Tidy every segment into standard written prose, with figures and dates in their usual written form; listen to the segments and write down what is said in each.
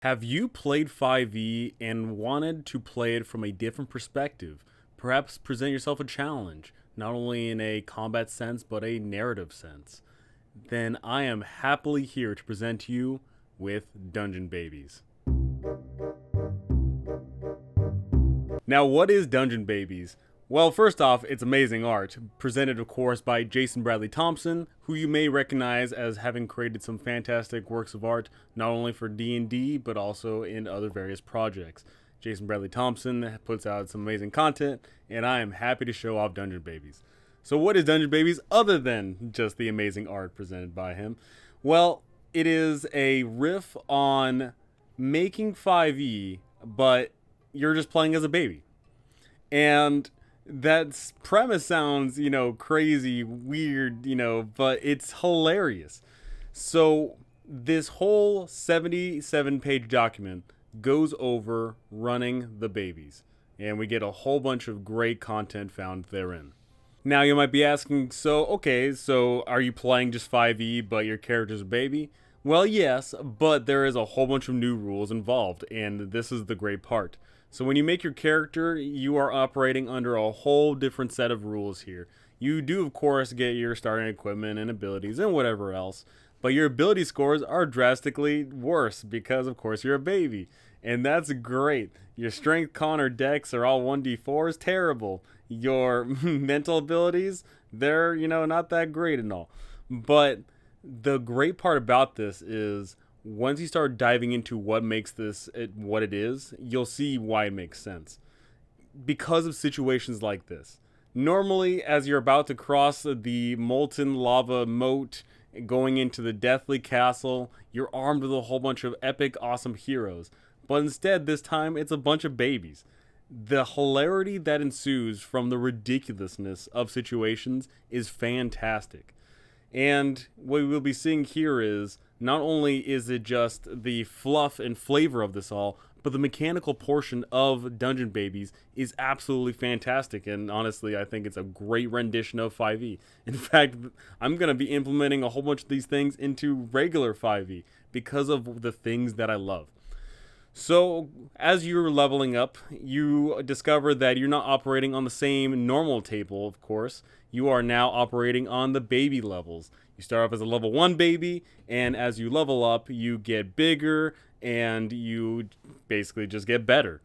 Have you played 5e and wanted to play it from a different perspective? Perhaps present yourself a challenge, not only in a combat sense, but a narrative sense. Then I am happily here to present to you with Dungeon Babies. Now, what is Dungeon Babies? Well, first off, it's amazing art, presented of course by Jason Bradley Thompson, who you may recognize as having created some fantastic works of art, not only for D&D, but also in other various projects. Jason Bradley Thompson puts out some amazing content, and I am happy to show off Dungeon Babies. So what is Dungeon Babies other than just the amazing art presented by him? Well, it is a riff on making 5e, but you're just playing as a baby. And that premise sounds, crazy, weird, but it's hilarious. So this whole 77-page document goes over running the babies, and we get a whole bunch of great content found therein. Now you might be asking, so are you playing just 5e but your character's a baby? Well, yes, but there is a whole bunch of new rules involved, and this is the great part. So when you make your character, you are operating under a whole different set of rules here. You do, of course, get your starting equipment and abilities and whatever else, but your ability scores are drastically worse because, of course, you're a baby. And that's great. Your strength, con, or dex are all 1d4s, terrible. Your mental abilities, they're, not that great and all. But the great part about this is once you start diving into what makes this what it is, you'll see why it makes sense. Because of situations like this. Normally, as you're about to cross the molten lava moat going into the deathly castle, you're armed with a whole bunch of epic, awesome heroes. But instead, this time, it's a bunch of babies. The hilarity that ensues from the ridiculousness of situations is fantastic. And what we'll be seeing here is not only is it just the fluff and flavor of this all, but the mechanical portion of Dungeon Babies is absolutely fantastic. And honestly, I think it's a great rendition of 5e. In fact, I'm going to be implementing a whole bunch of these things into regular 5e because of the things that I love. So, as you're leveling up, you discover that you're not operating on the same normal table, of course. You are now operating on the baby levels. You start off as a level 1 baby, and as you level up, you get bigger, and you basically just get better.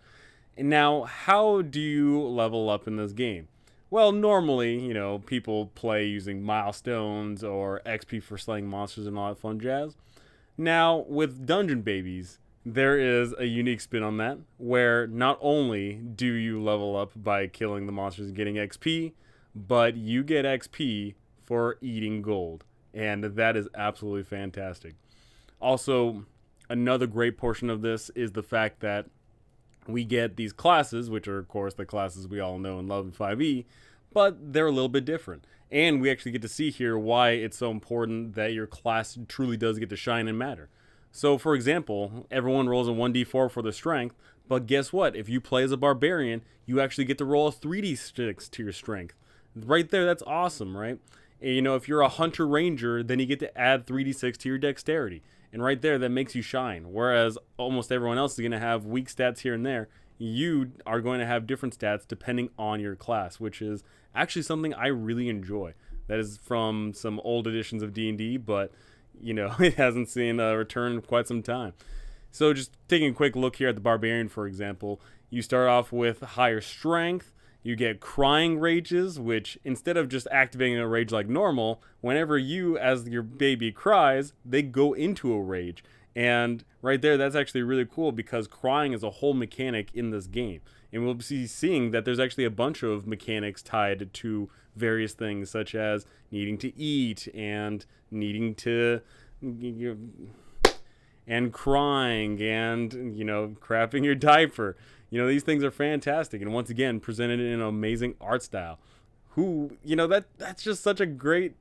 And now, how do you level up in this game? Well, normally, people play using milestones or XP for slaying monsters and all that fun jazz. Now, with Dungeon Babies, there is a unique spin on that, where not only do you level up by killing the monsters and getting XP, but you get XP for eating gold. And that is absolutely fantastic. Also, another great portion of this is the fact that we get these classes, which are, of course, the classes we all know and love in 5e, but they're a little bit different. And we actually get to see here why it's so important that your class truly does get to shine and matter. So, for example, everyone rolls a 1d4 for their strength, but guess what? If you play as a barbarian, you actually get to roll a 3d6 to your strength. Right there, that's awesome, right? And, if you're a hunter ranger, then you get to add 3d6 to your dexterity. And right there, that makes you shine. Whereas almost everyone else is going to have weak stats here and there. You are going to have different stats depending on your class, which is actually something I really enjoy. That is from some old editions of D&D, but it hasn't seen a return in quite some time. So just taking a quick look here at the Barbarian, for example, you start off with higher strength. You get crying rages, which instead of just activating a rage like normal, whenever you, as your baby, cries, they go into a rage. And right there, that's actually really cool because crying is a whole mechanic in this game. And we'll be seeing that there's actually a bunch of mechanics tied to various things, such as needing to eat and needing to, and crying and, crapping your diaper. These things are fantastic. And once again, presented in an amazing art style. That's just such a great,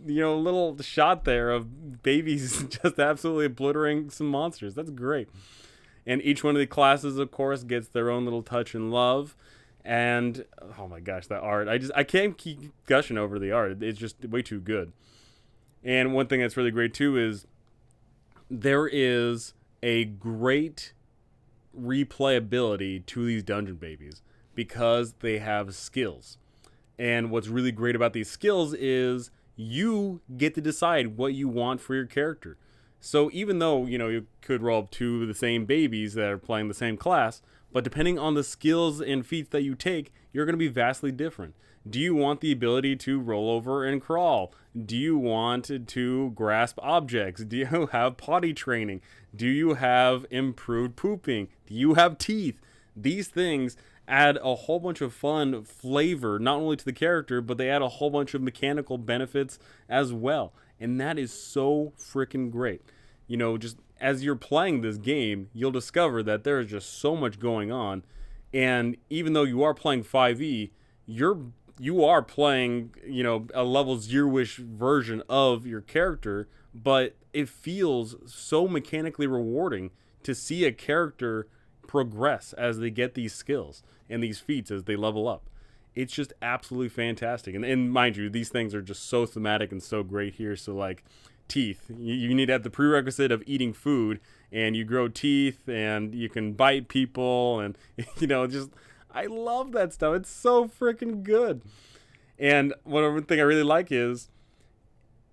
little shot there of babies just absolutely obliterating some monsters. That's great. And each one of the classes, of course, gets their own little touch and love. And, oh my gosh, that art. I can't keep gushing over the art. It's just way too good. And one thing that's really great, too, is there is a great replayability to these dungeon babies because they have skills. And what's really great about these skills is you get to decide what you want for your character. So even though, you could roll up two of the same babies that are playing the same class, but depending on the skills and feats that you take, you're going to be vastly different. Do you want the ability to roll over and crawl? Do you want to grasp objects? Do you have potty training? Do you have improved pooping? Do you have teeth? These things add a whole bunch of fun flavor, not only to the character, but they add a whole bunch of mechanical benefits as well. And that is so freaking great. Just as you're playing this game, you'll discover that there is just so much going on. And even though you are playing 5e, you are playing, a level 0-ish version of your character, but it feels so mechanically rewarding to see a character progress as they get these skills and these feats as they level up. It's just absolutely fantastic. And mind you, these things are just so thematic and so great here. So like teeth, you need to have the prerequisite of eating food, and you grow teeth and you can bite people, and just I love that stuff. It's so freaking good. And one thing I really like is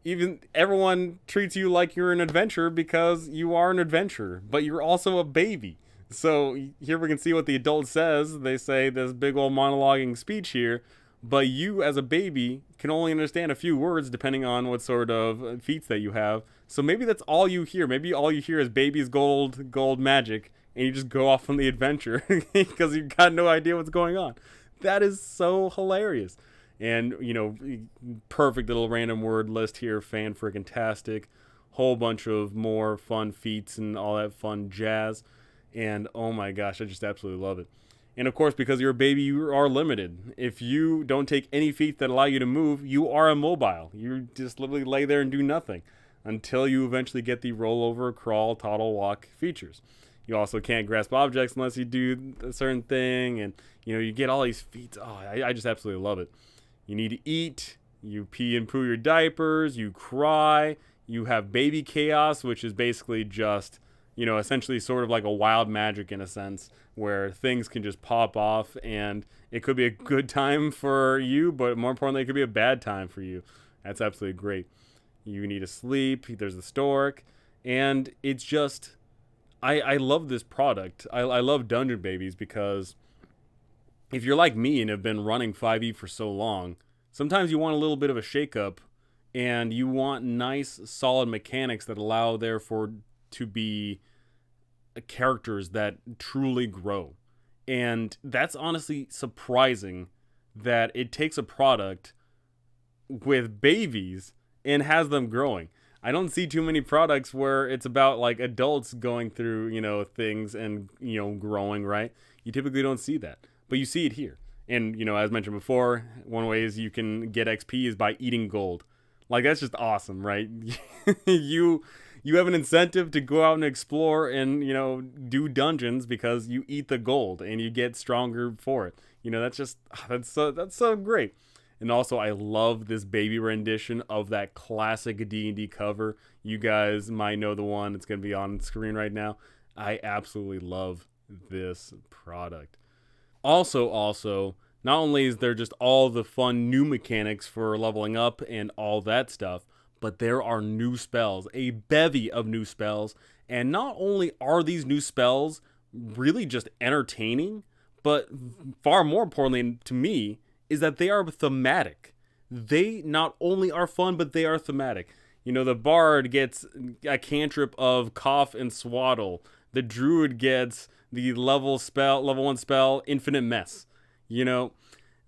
even everyone treats you like you're an adventurer because you are an adventurer, but you're also a baby. So here we can see what the adult says. They say this big old monologuing speech here, but you as a baby can only understand a few words depending on what sort of feats that you have. So maybe that's all you hear. Maybe all you hear is baby's gold magic, and you just go off on the adventure because you've got no idea what's going on. That is so hilarious. And, perfect little random word list here, fan-friggin-tastic. Whole bunch of more fun feats and all that fun jazz. And, oh my gosh, I just absolutely love it. And, of course, because you're a baby, you are limited. If you don't take any feats that allow you to move, you are immobile. You just literally lay there and do nothing until you eventually get the rollover, crawl, toddle, walk features. You also can't grasp objects unless you do a certain thing. And, you get all these feats. Oh, I just absolutely love it. You need to eat, you pee and poo your diapers, you cry, you have baby chaos, which is basically just, essentially sort of like a wild magic in a sense, where things can just pop off, and it could be a good time for you, but more importantly, it could be a bad time for you. That's absolutely great. You need to sleep, there's the stork, and it's just, I love this product. I love Dungeon Babies because if you're like me and have been running 5e for so long, sometimes you want a little bit of a shakeup, and you want nice, solid mechanics that allow, therefore, to be characters that truly grow. And that's honestly surprising that it takes a product with babies and has them growing. I don't see too many products where it's about like adults going through, things and, growing, right? You typically don't see that. But you see it here. And, as mentioned before, one way is you can get XP is by eating gold. Like, that's just awesome, right? you have an incentive to go out and explore and, do dungeons because you eat the gold and you get stronger for it. That's so great. And also, I love this baby rendition of that classic D&D cover. You guys might know the one that's going to be on screen right now. I absolutely love this product. Also, not only is there just all the fun new mechanics for leveling up and all that stuff, but there are new spells, a bevy of new spells. And not only are these new spells really just entertaining, but far more importantly to me is that they are thematic. They not only are fun, but they are thematic. The bard gets a cantrip of cough and swaddle. The druid gets the level 1 spell, infinite mess.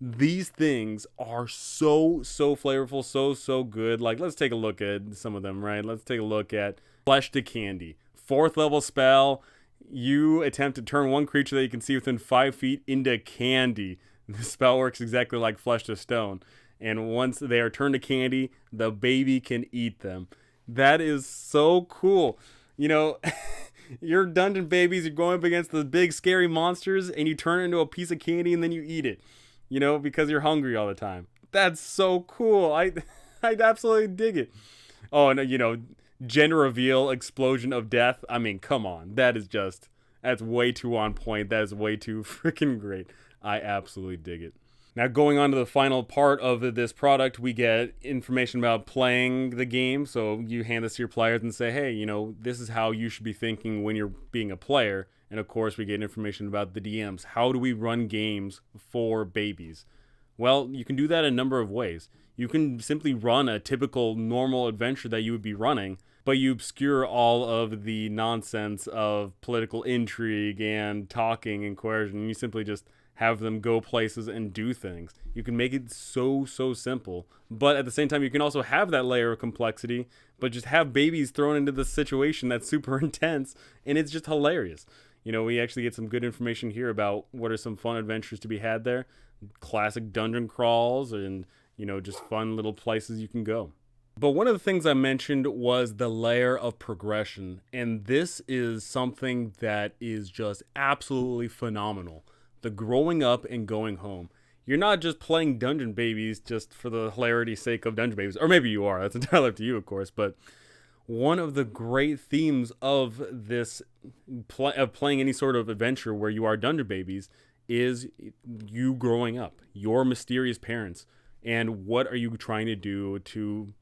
These things are so flavorful, so good. Like, let's take a look at some of them, right? Let's take a look at Flesh to Candy. 4th level spell, you attempt to turn one creature that you can see within 5 feet into candy. The spell works exactly like Flesh to Stone. And once they are turned to candy, the baby can eat them. That is so cool. You're dungeon babies, you're going up against the big scary monsters, and you turn it into a piece of candy and then you eat it, because you're hungry all the time. That's so cool. I absolutely dig it. Oh, and gender reveal, explosion of death. I mean, come on. That's way too on point. That is way too freaking great. I absolutely dig it. Now, going on to the final part of this product, we get information about playing the game. So you hand this to your players and say, hey, this is how you should be thinking when you're being a player. And of course, we get information about the DMs. How do we run games for babies? Well, you can do that a number of ways. You can simply run a typical normal adventure that you would be running, but you obscure all of the nonsense of political intrigue and talking and coercion. You simply just have them go places and do things. You can make it so simple, but at the same time, you can also have that layer of complexity, but just have babies thrown into the situation that's super intense, and it's just hilarious. We actually get some good information here about what are some fun adventures to be had there, classic dungeon crawls, and just fun little places you can go. But one of the things I mentioned was the layer of progression, and this is something that is just absolutely phenomenal. The growing up and going home. You're not just playing Dungeon Babies just for the hilarity's sake of Dungeon Babies, or maybe you are, that's entirely up to you, of course, but one of the great themes of this, of playing any sort of adventure where you are Dungeon Babies, is you growing up, your mysterious parents, and what are you trying to do to,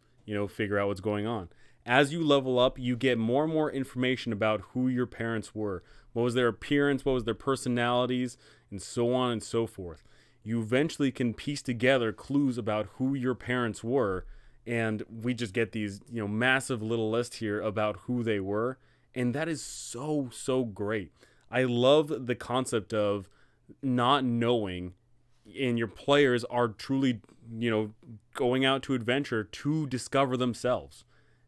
figure out what's going on. As you level up, you get more and more information about who your parents were. What was their appearance? What was their personalities? And so on and so forth. You eventually can piece together clues about who your parents were. And we just get these, massive little list here about who they were. And that is so great. I love the concept of not knowing, and your players are truly, going out to adventure to discover themselves.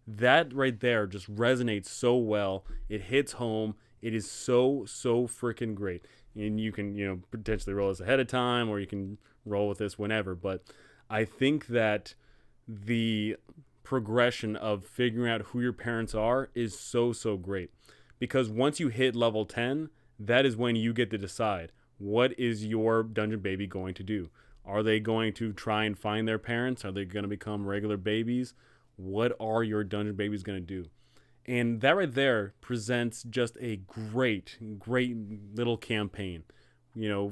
That right there just resonates so well. It hits home. It is so freaking great. And you can, potentially roll this ahead of time, or you can roll with this whenever. But I think that the progression of figuring out who your parents are is so great. Because once you hit level 10, that is when you get to decide, what is your Dungeon Baby going to do? Are they going to try and find their parents? Are they going to become regular babies? What are your Dungeon Babies going to do? And that right there presents just a great little campaign.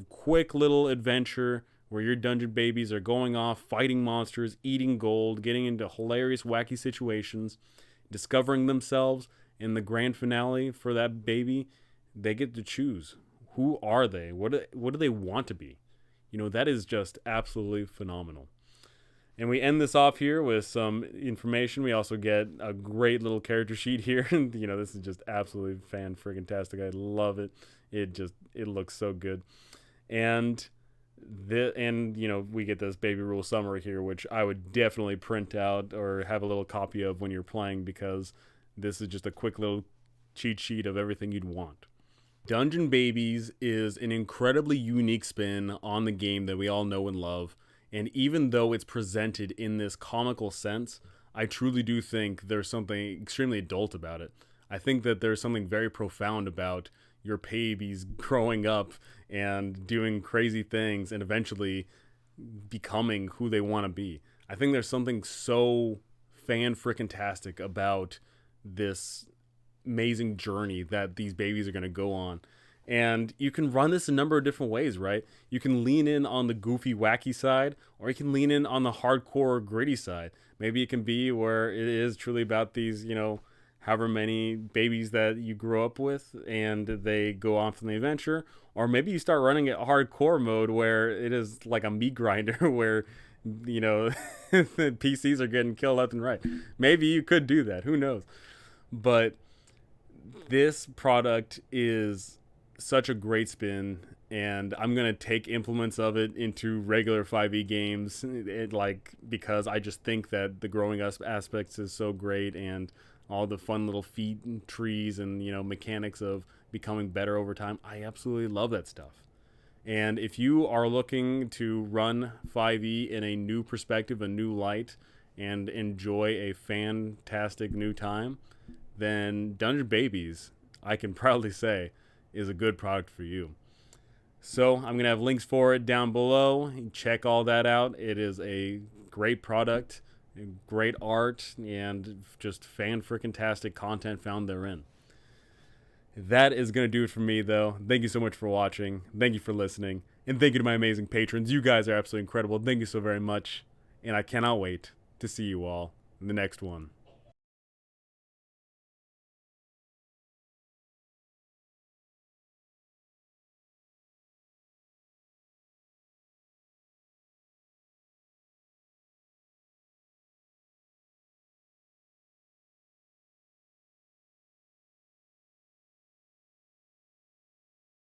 Quick little adventure where your Dungeon Babies are going off, fighting monsters, eating gold, getting into hilarious, wacky situations, discovering themselves. In the grand finale for that baby, they get to choose. Who are they? What do they want to be? That is just absolutely phenomenal. And we end this off here with some information. We also get a great little character sheet here. This is just absolutely fan-friggin-tastic. I love it. It looks so good. And we get this baby rule summary here, which I would definitely print out or have a little copy of when you're playing, because this is just a quick little cheat sheet of everything you'd want. Dungeon Babies is an incredibly unique spin on the game that we all know and love. And even though it's presented in this comical sense, I truly do think there's something extremely adult about it. I think that there's something very profound about your babies growing up and doing crazy things and eventually becoming who they want to be. I think there's something so fan-frickin-tastic about this amazing journey that these babies are going to go on. And you can run this a number of different ways, right? You can lean in on the goofy, wacky side, or you can lean in on the hardcore, gritty side. Maybe it can be where it is truly about these, however many babies that you grow up with and they go off on the adventure. Or maybe you start running it hardcore mode where it is like a meat grinder where, PCs are getting killed left and right. Maybe you could do that. Who knows? But this product is such a great spin, and I'm going to take implements of it into regular 5e games, because I just think that the growing up aspects is so great, and all the fun little feat and trees and, mechanics of becoming better over time. I absolutely love that stuff. And if you are looking to run 5e in a new perspective, a new light, and enjoy a fantastic new time, then Dungeon Babies, I can proudly say, is a good product for you. So I'm going to have links for it down below. Check all that out. It is a great product. Great art and just fan-freaking-tastic content found therein. That is going to do it for me, though. Thank you so much for watching. Thank you for listening. And thank you to my amazing patrons. You guys are absolutely incredible. Thank you so very much. And I cannot wait to see you all in the next one.